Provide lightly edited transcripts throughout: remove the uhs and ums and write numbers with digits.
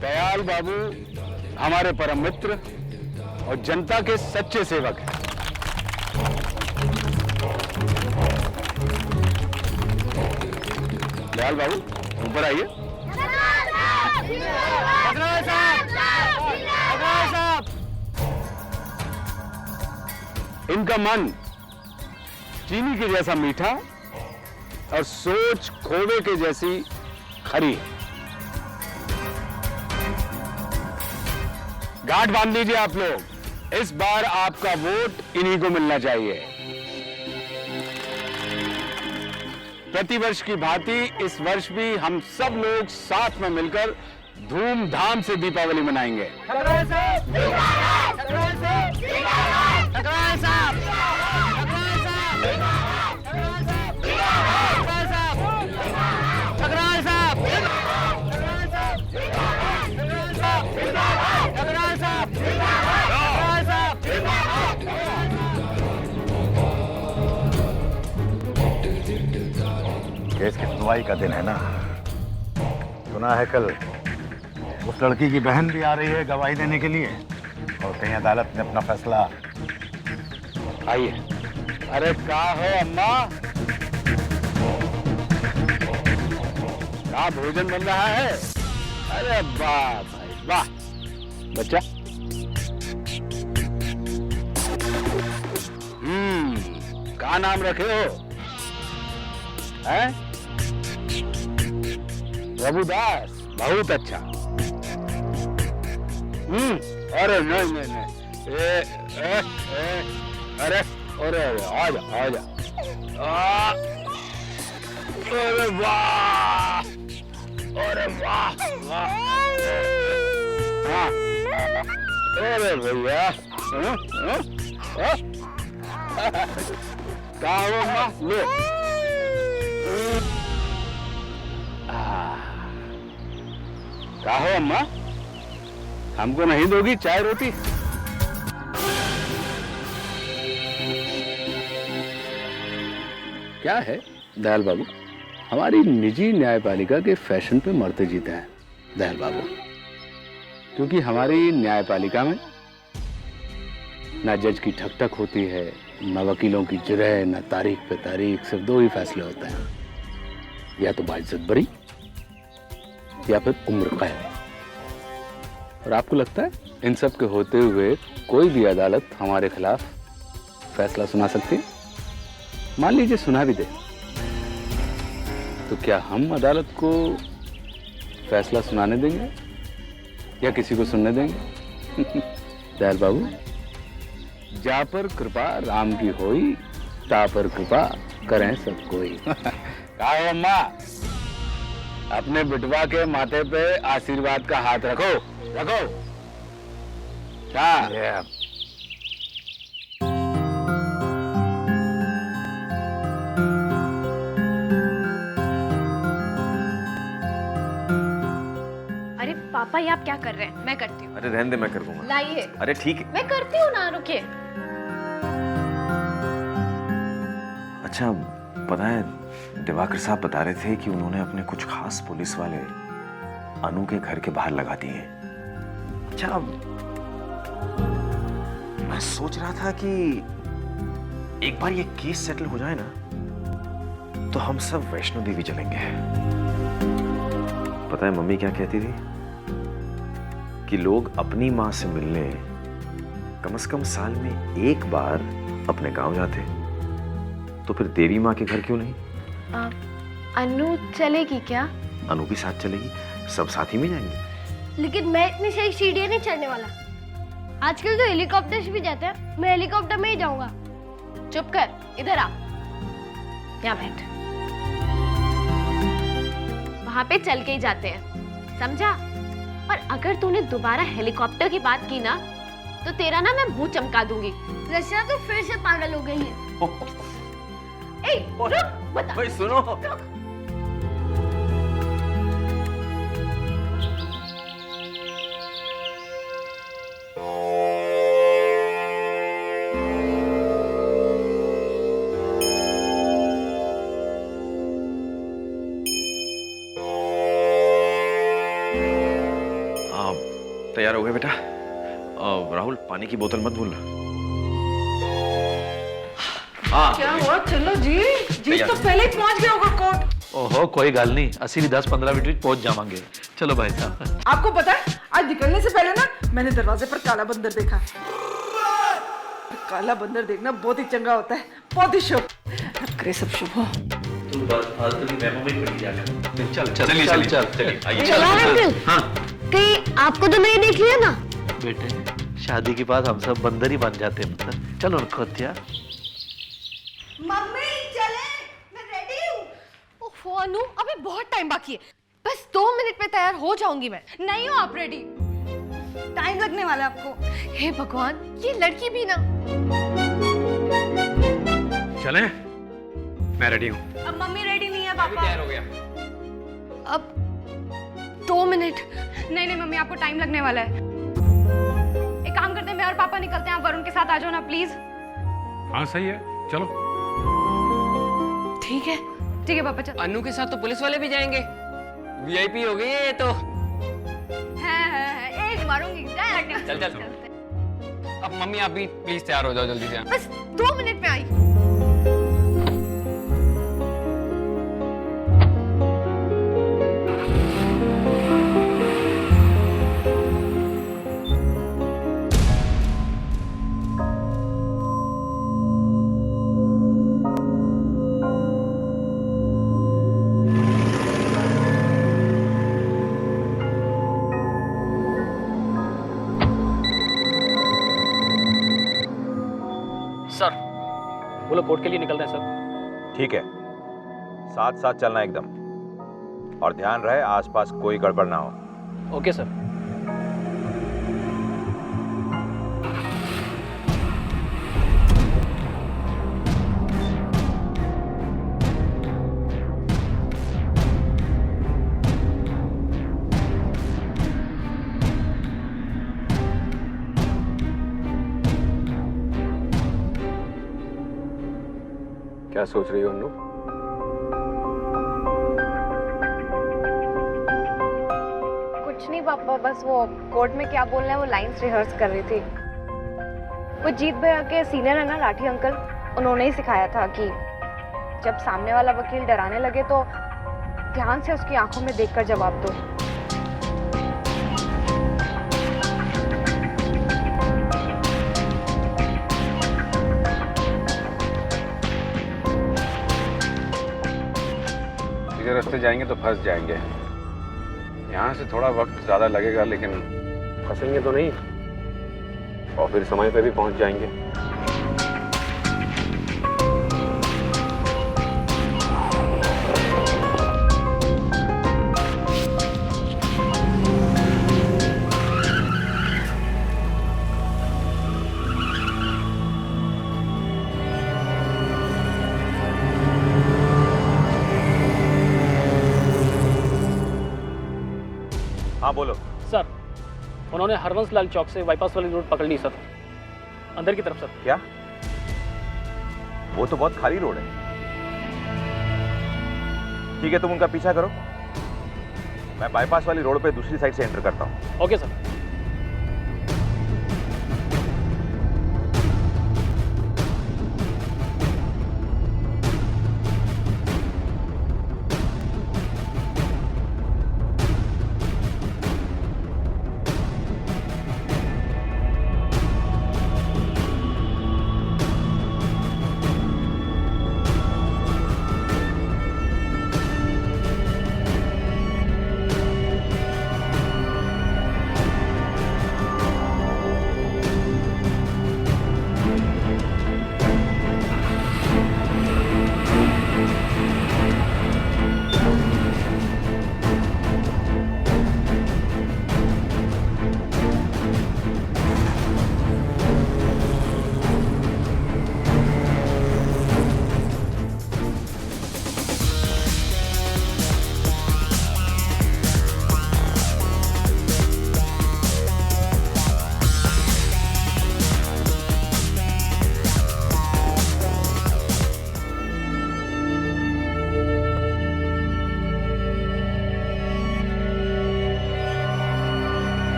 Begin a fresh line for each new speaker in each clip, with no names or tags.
दयाल बाबू हमारे परम मित्र और जनता के सच्चे सेवक हैं। दयाल बाबू ऊपर आइए। इनका मन चीनी के जैसा मीठा और सोच खोवे के जैसी खरी है। गांठ बांध लीजिए आप लोग, इस बार आपका वोट इन्हीं को मिलना चाहिए। प्रतिवर्ष की भांति इस वर्ष भी हम सब लोग साथ में मिलकर धूमधाम से दीपावली मनाएंगे।
केस की सुनवाई का दिन है ना। सुना है कल उस लड़की की बहन भी आ रही है गवाही देने के लिए, और कहीं अदालत ने अपना फैसला।
आइए। अरे क्या हो अम्मा, क्या भोजन बन रहा है? अरे वाह भाई वाह। बच्चा क्या नाम रखे हो? हैं? प्रभुदास, बहुत अच्छा। अरे नहीं नहीं नहीं, अरे अरे आजा आजा। अरे वाह, अरे वाह वाह। हाँ, अरे भैया क्या हो माँ, लो। क्या हो अम्मा, हमको नहीं दोगी चाय रोटी? क्या है दयाल बाबू, हमारी निजी न्यायपालिका के फैशन पे मरते जीते हैं दयाल बाबू। क्योंकि हमारी न्यायपालिका में ना जज की ठक ठक होती है, ना वकीलों की जिरह, ना तारीख पे तारीख, सिर्फ दो ही फैसले होते हैं, या तो बाइज्जत बरी या फिर उम्र कैद। और आपको लगता है इन सब के होते हुए कोई भी अदालत हमारे खिलाफ फैसला सुना सकती है? मान लीजिए सुना भी दे, तो क्या हम अदालत को फैसला सुनाने देंगे या किसी को सुनने देंगे? दयाल बाबू, जा पर कृपा राम की होई, ता पर कृपा करें सब कोई। क्या हो अम्मा, अपने बिटवा के माथे पे आशीर्वाद का हाथ रखो रखो। क्या
पापा ये आप क्या कर रहे हैं? मैं करती हूँ।
अरे रहने दे, मैं कर दूंगा।
लाइए।
अरे ठीक है,
मैं करती हूँ ना, रुकिए।
अच्छा पता है, दिवाकर साहब बता रहे थे कि उन्होंने अपने कुछ खास पुलिस वाले अनु के घर के बाहर लगा दिए हैं। अच्छा मैं सोच रहा था कि एक बार ये केस सेटल हो जाए ना, तो हम सब वैष्णो देवी चलेंगे। पता है मम्मी क्या कहती थी कि लोग अपनी माँ से मिलने कम से कम साल में एक बार अपने गांव जाते, तो फिर देवी माँ के घर क्यों नहीं?
अनु चलेगी क्या?
अनु भी साथ चलेगी, सब साथ ही में जाएंगे।
लेकिन मैं इतनी सही सीढ़ियां नहीं चढ़ने वाला। आजकल तो हेलीकॉप्टर से भी जाते हैं, मैं हेलीकॉप्टर में ही जाऊंगा।
चुप कर, इधर आ, यहाँ बैठ। वहां पे चल के ही जाते हैं, समझा? और अगर तूने दोबारा हेलीकॉप्टर की बात की ना, तो तेरा ना मैं मुंह चमका दूंगी।
रचना तो फिर से पागल हो गई है।
ए, रुक, बता।
भाई सुनो। तैयार हो गए बेटा? राहुल पानी की बोतल मत भूलना।
क्या हुआ? चलो जी जी तो पहले ही पहुंच गया होगा कोर्ट।
ओहो कोई गल नहीं, असि भी 10-15 मिनट में पहुंच जावांगे। चलो भाई साहब।
आपको पता है आज निकलने से पहले ना मैंने दरवाजे पर काला बंदर देखा। काला बंदर देखना बहुत ही चंगा होता है, बहुत ही शुभ। करे सब शुभ हो।
तू बस फालतू की मेमो में पड़ी जाकर। चल चल
चलिए
चल
चलिए
चल
चलिए आइए।
चला अंकल।
हाँ
कहीं आपको तो नहीं देख लिया ना?
बेटे शादी के बाद हम सब बंदर ही बन जाते हैं मतलब। चलो खोतिया।
मम्मी चले, मैं रेडी हूँ।
ओहो अनु, अभी बहुत टाइम बाकी है। बस 2 मिनट में तैयार हो जाऊंगी मैं। नहीं हो आप रेडी?
टाइम लगने वाला है आपको।
हे भगवान, ये लड़की भी ना।
चलें? मैं रेडी हूँ।
अब मम्मी रेडी नहीं है पापा।
तैयार हो गया।
अब 2 मिनट।
नहीं नहीं मम्मी, आपको टाइम लगने वाला है। एक काम करते हैं, मैं और पापा निकलते हैं, आप वरुण के साथ आ जाओ ना प्लीज।
हाँ सही है, चलो।
ठीक है।
ठीक है पापा चल।
अनु के साथ तो पुलिस वाले भी जाएंगे। वीआईपी हो गई है ये तो।
है एक मारूंगी।
चल चल। अब मम्मी आप भी प्लीज तैयार हो जाओ जल्दी से।
बस 2 मिनट में आई।
सर बोलो, कोर्ट के लिए निकलते हैं सर।
ठीक है, साथ साथ चलना एकदम, और ध्यान रहे आसपास कोई गड़बड़ ना हो।
Okay sir.
क्या सोच रही हो अनु?
कुछ नहीं पापा, बस वो कोर्ट में क्या बोलना है वो लाइंस रिहर्स कर रही थी। वो जीत भैया के सीनियर है ना लाठी अंकल, उन्होंने ही सिखाया था कि जब सामने वाला वकील डराने लगे तो ध्यान से उसकी आंखों में देखकर जवाब दो।
सीधे रास्ते जाएंगे तो फंस जाएंगे। यहाँ से थोड़ा वक्त ज़्यादा लगेगा, लेकिन फंसेंगे तो नहीं, और फिर समय पे भी पहुँच जाएंगे।
हाँ बोलो।
सर उन्होंने हरवंश लाल चौक से बाईपास वाली रोड पकड़ ली सर, अंदर की तरफ सर।
क्या? वो तो बहुत खाली रोड है। ठीक है, तुम उनका पीछा करो, मैं बाईपास वाली रोड पे दूसरी साइड से एंटर करता हूँ।
Okay sir.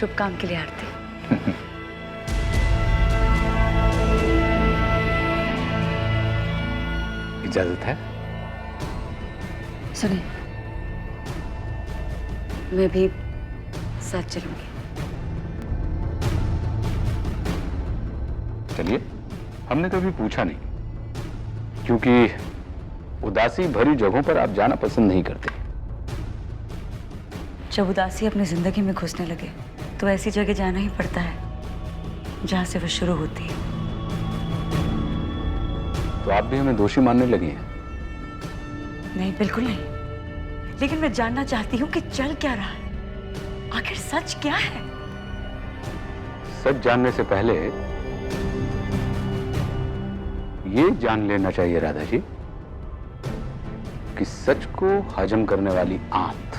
शुभ काम के लिए आरती।
इजाजत है?
सुनिए, मैं भी साथ चलूंगी।
चलिए, हमने कभी पूछा नहीं, क्योंकि उदासी भरी जगहों पर आप जाना पसंद नहीं करते।
जब उदासी अपनी जिंदगी में घुसने लगे तो ऐसी जगह जाना ही पड़ता है जहां से वो शुरू होती है।
तो आप भी हमें दोषी मानने लगी हैं?
नहीं, बिल्कुल नहीं, लेकिन मैं जानना चाहती हूँ कि चल क्या रहा है, आखिर सच क्या है।
सच जानने से पहले ये जान लेना चाहिए राधा जी कि सच को हजम करने वाली आंत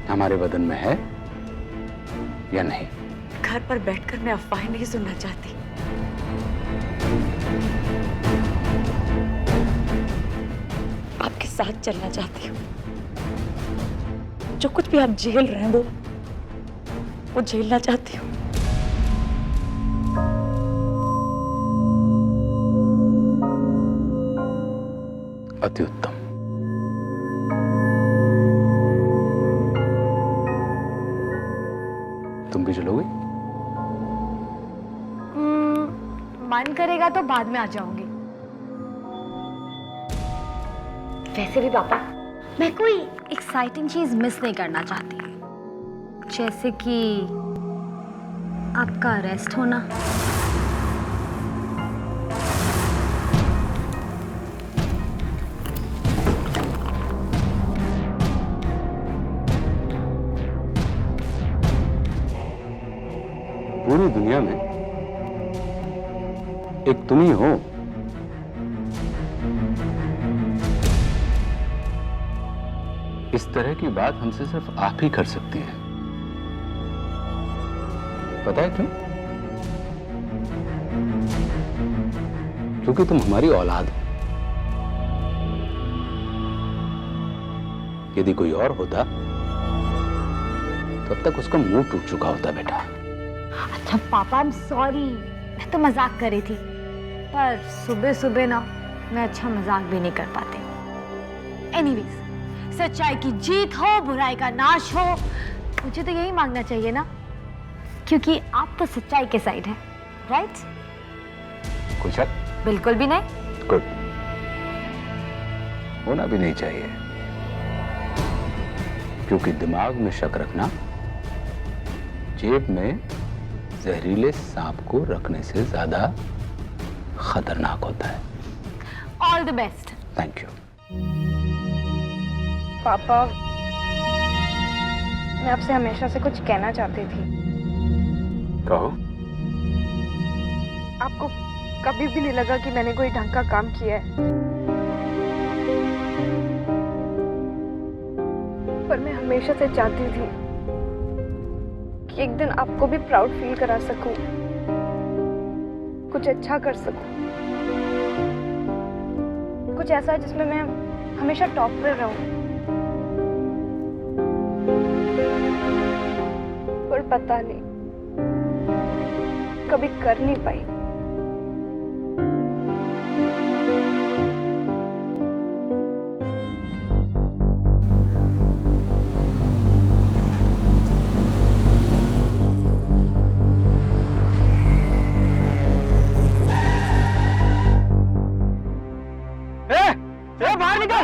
हमारे बदन में है या नहीं।
घर पर बैठकर मैं अफवाहें नहीं सुनना चाहती। आपके साथ चलना चाहती हूँ। जो कुछ भी आप झेल रहे हैं वो झेलना चाहती हूँ।
अति उत्तम। तुम भी चलोगे?
मन करेगा तो बाद में आ जाऊंगी। वैसे भी पापा, मैं कोई एक्साइटिंग चीज मिस नहीं करना चाहती, जैसे कि आपका अरेस्ट होना।
पूरी दुनिया में एक तुम ही हो इस तरह की बात हमसे सिर्फ आप ही कर सकती हैं। पता है क्यों? क्योंकि तुम हमारी औलाद हो। यदि कोई और होता तो अब तक उसका मुंह टूट चुका होता बेटा।
अच्छा पापा, आई एम सॉरी, मैं तो मजाक कर रही थी, पर सुबह सुबह ना मैं अच्छा मजाक भी नहीं कर पाती। एनीवेज, सच्चाई की जीत हो, बुराई का नाश हो, मुझे तो यही मांगना चाहिए ना, क्योंकि आप तो सच्चाई के साइड हैं, राइट?
कोई शक?
बिल्कुल भी नहीं।
गुड, होना भी नहीं चाहिए, क्योंकि दिमाग में शक रखना जेब में जहरीले सांप को रखने से ज्यादा खतरनाक होता है।
All the best.
Thank you.
पापा, मैं आपसे हमेशा से कुछ कहना चाहती थी।
कहो।
आपको कभी भी नहीं लगा कि मैंने कोई ढंग का काम किया है, पर मैं हमेशा से चाहती थी कि एक दिन आपको भी प्राउड फील करा सकूं, कुछ अच्छा कर सकूं, कुछ ऐसा जिसमें मैं हमेशा टॉप पर रहूं। पर पता नहीं कभी कर नहीं पाई।
बाहर निकल!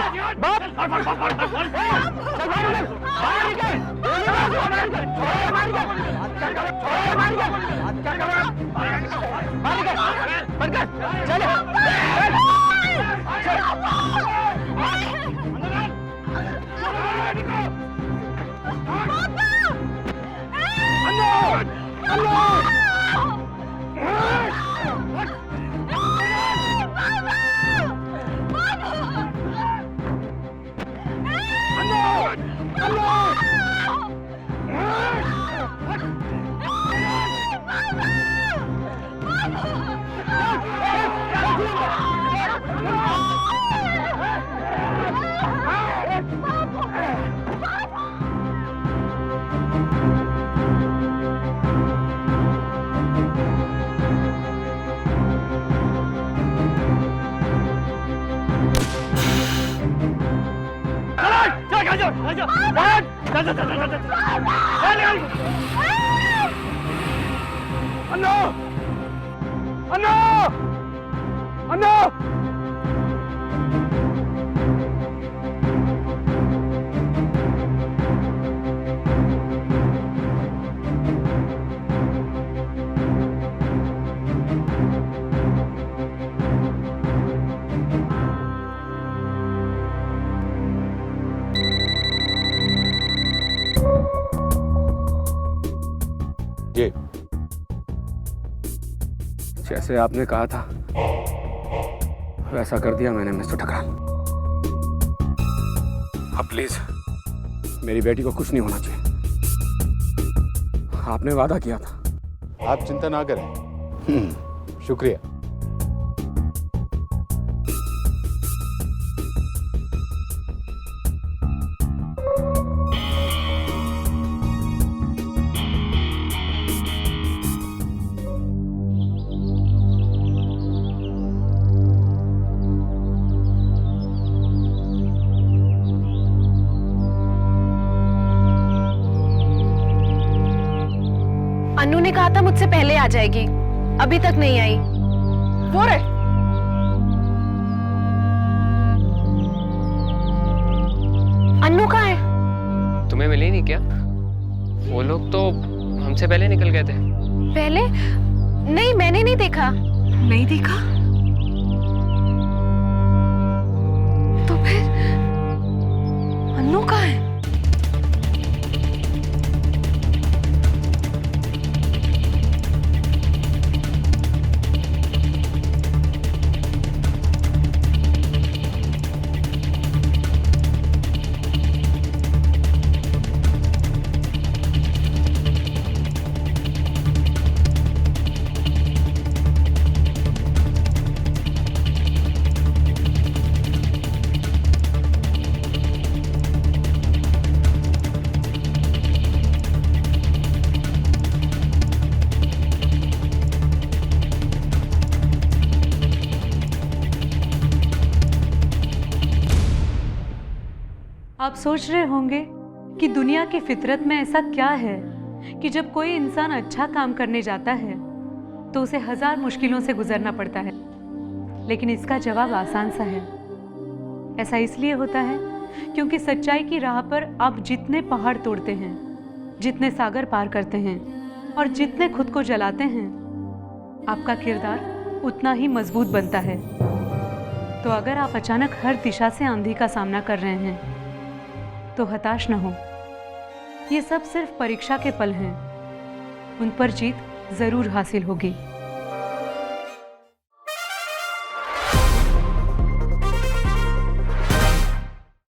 अन्नू! अन्नू! अन्नू!
जी, जैसे आपने कहा था वैसा कर दिया मैंने मिस्टर ठकराल। अब प्लीज मेरी बेटी को कुछ नहीं होना चाहिए। आपने वादा किया था।
आप चिंता ना करें। शुक्रिया।
अन्नू ने कहा था मुझसे पहले आ जाएगी, अभी तक नहीं आई। वो रे अन्नू कहाँ है?
तुम्हें मिली नहीं क्या? वो लोग तो हमसे पहले निकल गए थे।
पहले? नहीं, मैंने नहीं देखा।
नहीं देखा? तो फिर अन्नू कहाँ है?
आप सोच रहे होंगे कि दुनिया की फितरत में ऐसा क्या है कि जब कोई इंसान अच्छा काम करने जाता है तो उसे 1000 मुश्किलों से गुजरना पड़ता है। लेकिन इसका जवाब आसान सा है। ऐसा इसलिए होता है क्योंकि सच्चाई की राह पर आप जितने पहाड़ तोड़ते हैं, जितने सागर पार करते हैं और जितने खुद को जलाते हैं, आपका किरदार उतना ही मजबूत बनता है। तो अगर आप अचानक हर दिशा से आंधी का सामना कर रहे हैं तो हताश न हो। ये सब सिर्फ परीक्षा के पल हैं, उन पर जीत जरूर हासिल होगी।